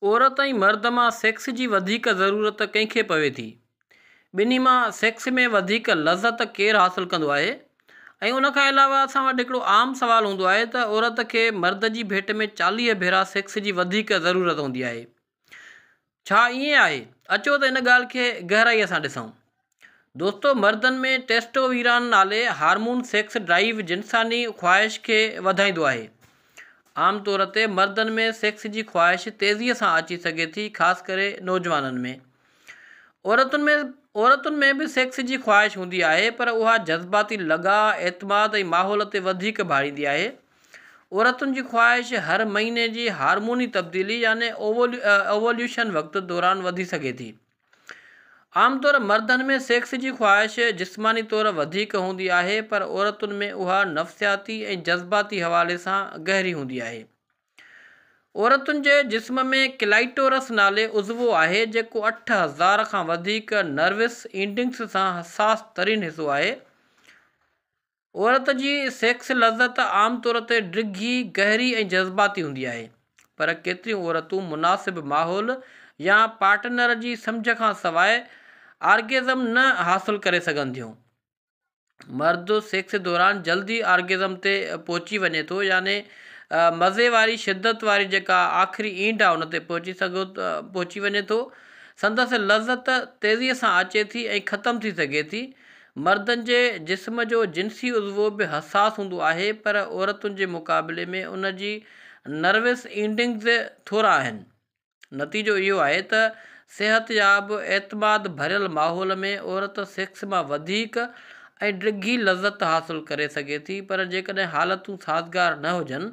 औरत ऐं मर्द मां सेक्स जी वधीक ज़रूरत कंहिंखे पवे थी? ॿिन्ही मां सेक्स में वधीक लज़त केरु हासिलु कंदो आहे? ऐं उन खां अलावा असां वटि हिकिड़ो आम सुवालु हूंदो आहे त औरत खे मर्द जी भेट में 40 भेरा सेक्स जी वधीक ज़रूरत हूंदी आहे। छा ईअं आहे? अचो त इन ॻाल्हि खे गहराईअ सां ॾिसूं। दोस्तो, मर्दनि में टेस्टोस्टेरोन नाले हार्मोन सेक्स ड्राइव जिन्सानी ख़्वाहिश खे वधाईंदो आहे। आम तौर ते मर्दनि में सेक्स जी ख़्वाहिश तेज़ीअ सां अची सघे थी, ख़ासि करे नौजवाननि में। औरतुनि में बि सेक्स जी ख़्वाहिश हूंदी आहे, पर उहा जज़्बाती लॻा, एतमाद ऐं माहौल ते वधीक भाड़ींदी आहे। औरतुनि जी ख़्वाहिश हर महीने जी हार्मोनी तब्दीली यानी ओवोल्यूशन वक़्तु दौरान वधी सघे थी। आमतौर मर्दनि में सेक्स जी ख़्वाहिश जिस्मानी तौरु वधीक हूंदी आहे, पर औरतुनि में उहा नफ़्सियाती ऐं जज़्बाती हवाले सां गहरी हूंदी आहे। औरतुनि जे जिस्म में क्लाइटोरस नाले उज़वो आहे, जेको 8000 खां वधीक नर्वस एंडिंग्स सां हसास तरीन हिसो आहे। औरत जी सेक्स लज़त आम तौर ते डिघी, गहरी ऐं जज़्बाती हूंदी आहे, पर केतिरियूं औरतूं मुनासिब माहौल या पार्टनर जी सम्झ खां सवाइ आर्गेज़म न हासिलु करे सघनि थियूं। मर्द सेक्स दौरान जल्दी आर्गेज़म ते पहुची वञे थो, यानी मज़े वारी शिदत वारी जेका आख़िरी ईंड आहे उन ते पहुची वञे थो। संदसि लज़त तेज़ीअ सां अचे थी ऐं ख़तमु थी सघे थी। मर्दनि जे जिस्म जो जिन्सी उज़वो बि हसास हूंदो आहे, पर औरतुनि जे मुक़ाबले में उन जी नर्वस एंडिंग्स थोरा आहिनि। नतीजो इहो आहे त सिहतयाब, एतमाद भरियल माहौल में औरत सेक्स मां वधीक ऐं डिघी लज़त हासिलु करे सघे थी, पर जेकॾहिं हालतूं साज़गार न हुजनि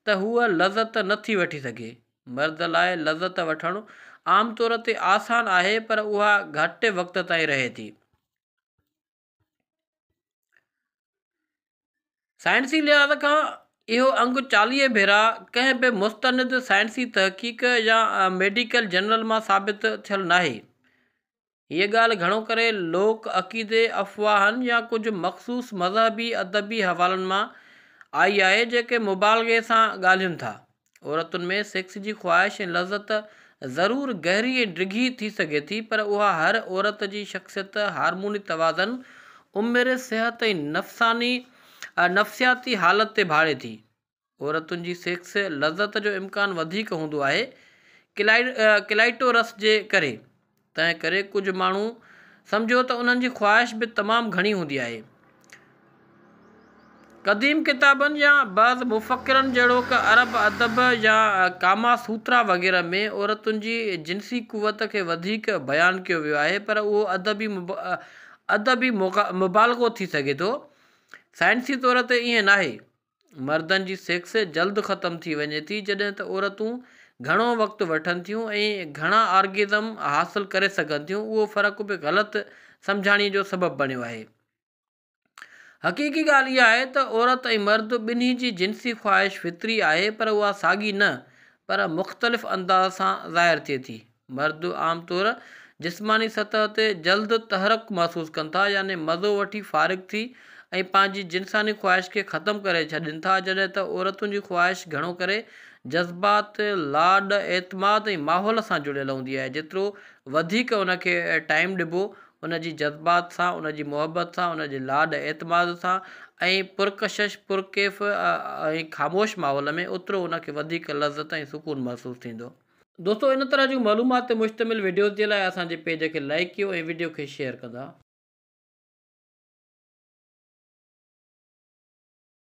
त हूअ लज़त नथी वठी सघे। मर्द लाइ लज़त वठणु आम तौर ते आसान आहे, पर उहा घटि वक़्त ताईं रहे थी। साइंसी लिहाज़ खां इहो अंगु 40 भेरा कंहिं बि मुस्तनिद साइंसी तहक़ीक़ या मेडिकल जर्नल मां साबित थियल नाहे। हीअ ॻाल्हि घणो करे लोक अक़ीदे, अफ़वाहनि या कुझु मख़सूस मज़हबी अदबी हवालनि मां आई आहे, जेके मुबालगे सां ॻाल्हियुनि था। औरतुनि में सेक्स जी ख़्वाहिश ऐं लज़त ज़रूरु गहरी ऐं डिघी थी सघे थी, पर उहा हर औरत जी शख़्सियत, हार्मोनी तवाज़न, उमिरि, सिहत ऐं नफ़्सियाती हालत ते भाड़े थी। औरतुनि जी सेक्स लज़त जो इम्कानु वधीक हूंदो आहे क्लाइटोरस जे करे। तंहिं करे कुझु माण्हू सम्झो त उन्हनि जी ख़्वाहिश बि तमामु घणी हूंदी आहे। क़दीम किताबनि या बाज़ मुफ़क्किरनि जहिड़ोकि अरब अदब या कामा सूत्रा वग़ैरह में औरतुनि जी जिन्सी क़ुवत खे वधीक बयानु कयो वियो आहे, पर उहो अदबी मुबालगो थी सघे थो। साइंसी तौर ते ईअं नाहे। मर्दनि जी सेक्स जल्द ख़तमु थी वञे थी, जॾहिं त औरतूं घणो वक़्तु वठनि थियूं ऐं घणा आर्गेज़म हासिलु करे सघनि थियूं। उहो फ़र्क़ु बि ग़लति सम्झाणीअ जो सबबु बणियो आहे। हक़ीक़ी ॻाल्हि इहा आहे त औरत ऐं मर्द ॿिन्ही जी जिन्सी ख़्वाहिश फितरी आहे, पर उहा साॻी न, पर मुख़्तलिफ़ अंदाज़ सां ज़ाहिर थिए थी। मर्द आमतौरु जिस्मानी सतह ते जल्द तहरक महसूसु कनि था, यानी मज़ो वठी फ़ारिग़ थी ऐं पंहिंजी जिन्सानी ख़्वाहिश खे ख़तमु करे छॾनि था, जॾहिं त औरतुनि जी ख़्वाहिश घणो करे जज़्बात, लाड, एतमाद ऐं माहौल सां जुड़ियल हूंदी आहे। जेतिरो वधीक उनखे टाइम ॾिबो उन जी जज़्बात सां, उन जी मुहबत सां, उन जे लाड एतमाद सां ऐं पुरकशिश, पुरकैफ़ ऐं ख़ामोश माहौल में, ओतिरो उनखे वधीक लज़त ऐं सुकून महसूसु थींदो। दोस्तो, इन तरह जूं मालूमात ते मुश्तमिल वीडियोज़ जे लाइ असांजे पेज खे लाइक कयो ऐं वीडियो खे शेयर कंदा।